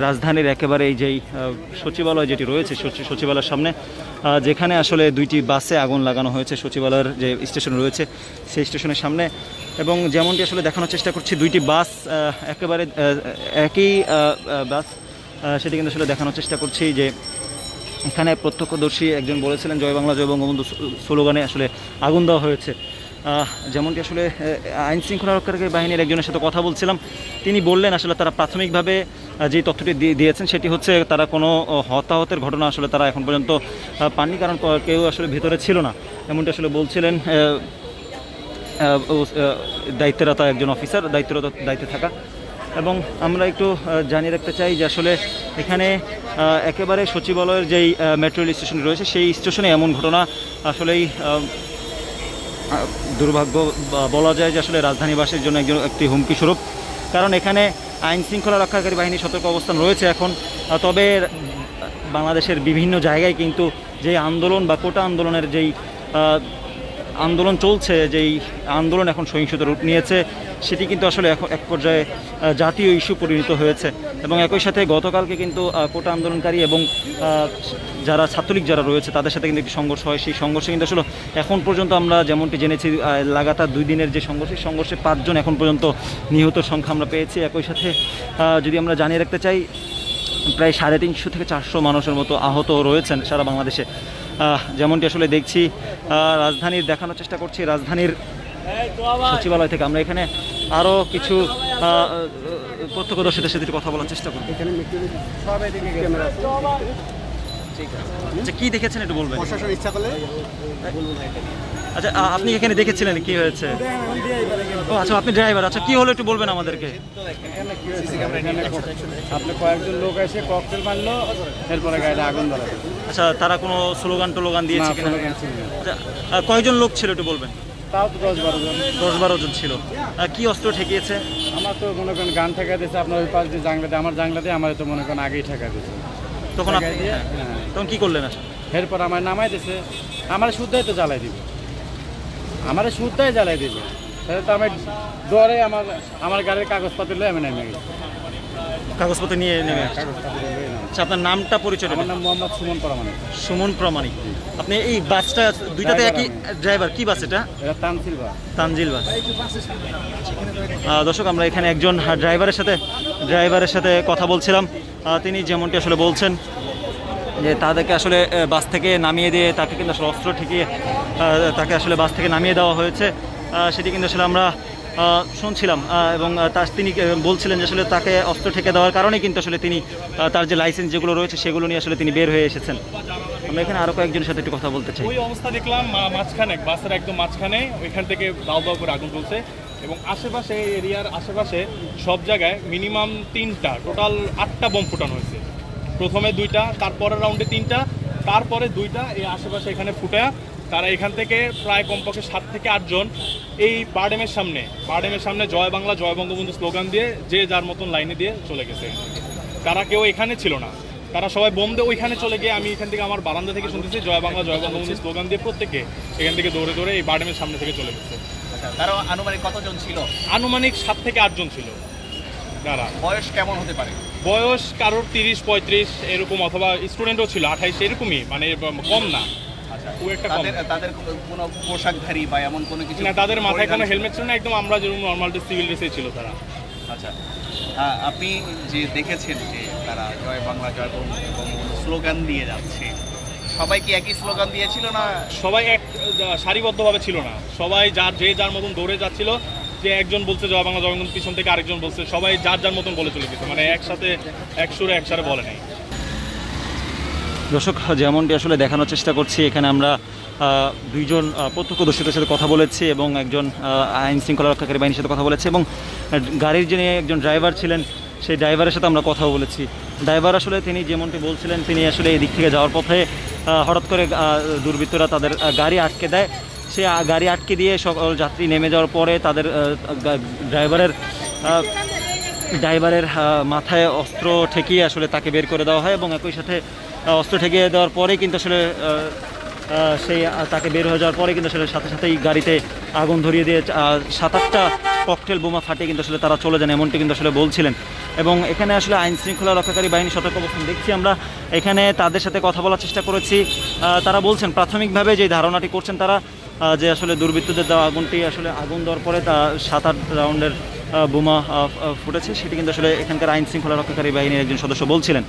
রাজধানীর একেবারে এই যেই সচিবালয় যেটি রয়েছে সচিবালয়ের সামনে, যেখানে আসলে দুইটি বাসে আগুন লাগানো হয়েছে সচিবালয়ের যে স্টেশন রয়েছে সেই স্টেশনের সামনে। এবং যেমনটি আসলে দেখানোর চেষ্টা করছি, দুইটি বাস একেবারে একই বাস, সেটি কিন্তু আসলে দেখানোর চেষ্টা করছি যে এখানে প্রত্যক্ষদর্শী একজন বলেছিলেন জয় বাংলা জয় বঙ্গবন্ধু স্লোগানে আসলে আগুন দেওয়া হয়েছে। যেমনটি আসলে আইন শৃঙ্খলা রক্ষাকারী বাহিনীর একজনের সাথে কথা বলছিলাম, তিনি বললেন আসলে তারা প্রাথমিকভাবে যে তথ্যটি দিয়েছেন সেটি হচ্ছে তারা কোনো হতাহতের ঘটনা আসলে তারা এখন পর্যন্ত পাননি, কারণ কেউ আসলে ভিতরে ছিল না, এমনটি আসলে বলছিলেন দায়িত্বরত একজন অফিসার, দায়িত্বে থাকা। এবং আমরা একটু জানিয়ে রাখতে চাই যে আসলে এখানে একেবারে সচিবালয়ের যেই মেট্রো রেল স্টেশন রয়েছে সেই স্টেশনে এমন ঘটনা আসলেই দুর্ভাগ্য বলা যায় যে আসলে রাজধানীবাসীর জন্য একটি হুমকি স্বরূপ, কারণ এখানে আইন শৃঙ্খলা রক্ষাকারী বাহিনীর সতর্ক অবস্থান রয়েছে এখন। তবে বাংলাদেশের বিভিন্ন জায়গায় কিন্তু যেই আন্দোলন বা কোটা আন্দোলনের যেই আন্দোলন চলছে, যেই আন্দোলন এখন সহিংসতা রূপ নিয়েছে, সেটি কিন্তু আসলে এখন এক পর্যায়ে জাতীয় ইস্যু পরিণত হয়েছে। এবং একই সাথে গতকালকে কিন্তু কোটা আন্দোলনকারী এবং যারা ছাত্রলীগ যারা রয়েছে তাদের সাথে কিন্তু একটি সংঘর্ষ হয়। সেই সংঘর্ষে কিন্তু আসলে এখন পর্যন্ত আমরা যেমনটি জেনেছি লাগাতার 2 দিনের যে সংঘর্ষে 5 জন এখন পর্যন্ত নিহতের সংখ্যা আমরা পেয়েছি। একই সাথে যদি আমরা জানিয়ে রাখতে চাই, প্রায় 350 থেকে 400 মানুষের মতো আহত রয়েছেন সারা বাংলাদেশে। যেমনটি আসলে দেখছি, রাজধানীর দেখানোর চেষ্টা করছি রাজধানীর সচিবালয় থেকে। আমরা এখানে আরও কিছু প্রত্যক্ষদর্শীদের সাথে কথা বলার চেষ্টা করব। আচ্ছা, কী দেখেছেন একটু বলবেন? আচ্ছা, আপনি এখানে দেখেছিলেন কি হয়েছে? ও আচ্ছা, আপনি ড্রাইভার। আচ্ছা, কি হলো একটু বলবেন আমাদেরকে? আপনি কয়েকজন লোক এসে ককটেল মারলো, এরপরে গাড়িতে আগুন ধরালো। আচ্ছা, তারা কোনো স্লোগান দিয়েছে কিনা? আচ্ছা, কয়জন লোক ছিল একটু বলবেন? তাও তো 10-12 জন। 10-12 জন ছিল। কি অস্ত্র ঠেকিয়েছে? আমার তো মনে করেন গান ঠেকা দিয়েছে আপনার ওই পাশ দিয়ে জাংলাতে, আমার জাংলাতে আমার তো মনে করেন আগেই ঠেকা দিয়েছে। তখন আপনি তখন কি করলেন? এরপর আমার নামাই দিয়েছে, আমার শুদ্ধাই তো জ্বালাই দিবে, আমার শুদ্ধাই জ্বালাই দিবে। তাহলে তো আমি ডরে আমার গাড়ির কাগজপত্র লয়ে আমি নেমে গেছি। কাগজপত্র নিয়ে নেমে? আচ্ছা, আপনার নামটা পরিচয়? আমার নাম মোহাম্মদ সুমন প্রামাণিক। সুমন প্রামাণিক। আপনি এই বাসটা দুইটাতে একই ড্রাইভার? কি বাস এটা? তানজিল বাস। তানজিল বাস। দর্শক, আমরা এখানে একজন ড্রাইভারের সাথে কথা বলছিলাম। তিনি যেমনটি আসলে বলছেন যে তাদেরকে আসলে বাস থেকে নামিয়ে দিয়ে তাকে কিন্তু আসলে অস্ত্র ঠেকিয়ে তাকে আসলে বাস থেকে নামিয়ে দেওয়া হয়েছে, সেটি কিন্তু আসলে আমরা শুনছিলাম। এবং তিনি বলছিলেন যে আসলে তাকে অস্ত্র ঠেকে দেওয়ার কারণে কিন্তু আসলে তিনি তার যে লাইসেন্স যেগুলো রয়েছে সেগুলো নিয়ে আসলে তিনি বের হয়ে এসেছেন। আমরা এখানে আরও কয়েকজনের সাথে একটু কথা বলতে চাই। ওই অবস্থা দেখলাম মাঝখানে, বাসের একদম মাঝখানে, ওইখান থেকে দাও দাও করে আগুন জ্বলছে এবং আশেপাশে এরিয়ার আশেপাশে সব জায়গায় মিনিমাম 3টা, টোটাল 8টা বোম ফুটানো হয়েছে। প্রথমে 2টা, তারপরের রাউন্ডে 3টা, তারপরে 2টা এই আশেপাশে এখানে ফুটা। তারা এখান থেকে প্রায় কমপক্ষে 7 থেকে 8 জন এই বারডেমের সামনে জয় বাংলা জয় বঙ্গবন্ধু স্লোগান দিয়ে যে যার মতন লাইনে দিয়ে চলে গেছে। তারা কেউ এখানে ছিল না, তারা সবাই বোম দিয়ে ওইখানে চলে গিয়ে, আমি এখান থেকে আমার বারান্দা থেকে শুনতেছি জয় বাংলা জয় বঙ্গবন্ধু স্লোগান দিয়ে প্রত্যেকে এখান থেকে দৌড়ে এই বারডেমের সামনে থেকে চলে গেছে। তারা আনুমানিক কতজন ছিল? আনুমানিক 7 থেকে 8 জন ছিল। তারা বয়স কেমন হতে পারে? বয়স কারোর 30-35 এরকম, অথবা স্টুডেন্টও ছিল 28 এরকমই, মানে কম না। খুব একটা কম। তাদের কোনো পোশাকধারী বা এমন কোনো কিছু না, তাদের মাথায় কোনো হেলমেট ছিল না, একদম আমরা যেরকম নর্মাল সিভিল ড্রেসে ছিল তারা। আচ্ছা, আপনি যে দেখেছেন যে তারা জয় বাংলা জয় বঙ্গবন্ধু স্লোগান দিয়ে যাচ্ছে, সবাই কি একই স্লোগান দিয়েছিল না? সবাই এক সারিবদ্ধভাবে ছিল না, সবাই যার মতন দৌড়ে যাচ্ছিল। যে একজন বলছে জয় বাংলা জয় বঙ্গবন্ধু, পিছন থেকে আরেকজন বলছে, সবাই যার মতন বলে চলে গেছে, মানে একসাথে একসাথে বলে নাই। দর্শক, যেমনটি আসলে দেখানোর চেষ্টা করছি, এখানে আমরা 2 জন প্রত্যক্ষদর্শীদের সাথে কথা বলেছি এবং একজন আইন শৃঙ্খলা রক্ষাকারী বাহিনীর সাথে কথা বলেছি এবং গাড়ির যিনি একজন ড্রাইভার ছিলেন সেই ড্রাইভারের সাথে আমরা কথা বলেছি। ড্রাইভার আসলে তিনি যেমনটি বলছিলেন, তিনি আসলে এদিক থেকে যাওয়ার পথে হঠাৎ করে দুর্বৃত্তরা তাদের গাড়ি আটকে দেয়। সে গাড়ি আটকে দিয়ে সকল যাত্রী নেমে যাওয়ার পরে তাদের ড্রাইভারের মাথায় অস্ত্র ঠেকিয়ে আসলে তাকে বের করে দেওয়া হয় এবং একই সাথে অস্ত্র ঠেকিয়ে দেওয়ার পরে কিন্তু আসলে সেই তাকে বের হয়ে যাওয়ার পরে কিন্তু আসলে সাথে সাথেই গাড়িতে আগুন ধরিয়ে দিয়ে 7-8টা ককটেল বোমা ফাটিয়ে কিন্তু আসলে তারা চলে যান, এমনটি কিন্তু আসলে বলছিলেন। এবং এখানে আসলে আইন শৃঙ্খলা রক্ষাকারী বাহিনী সতর্ক অবস্থান দেখছি আমরা। এখানে তাদের সাথে কথা বলার চেষ্টা করেছি। তারা বলছেন প্রাথমিকভাবে যে ধারণাটি করছেন তারা, যে আসলে দুর্বৃত্তদের দেওয়া আগুনটি আসলে আগুন দেওয়ার পরে তা 7-8 রাউন্ডের বোমা ফুটেছে, সেটি কিন্তু আসলে এখানকার আইন শৃঙ্খলা রক্ষাকারী বাহিনীর একজন সদস্য বলছিলেন।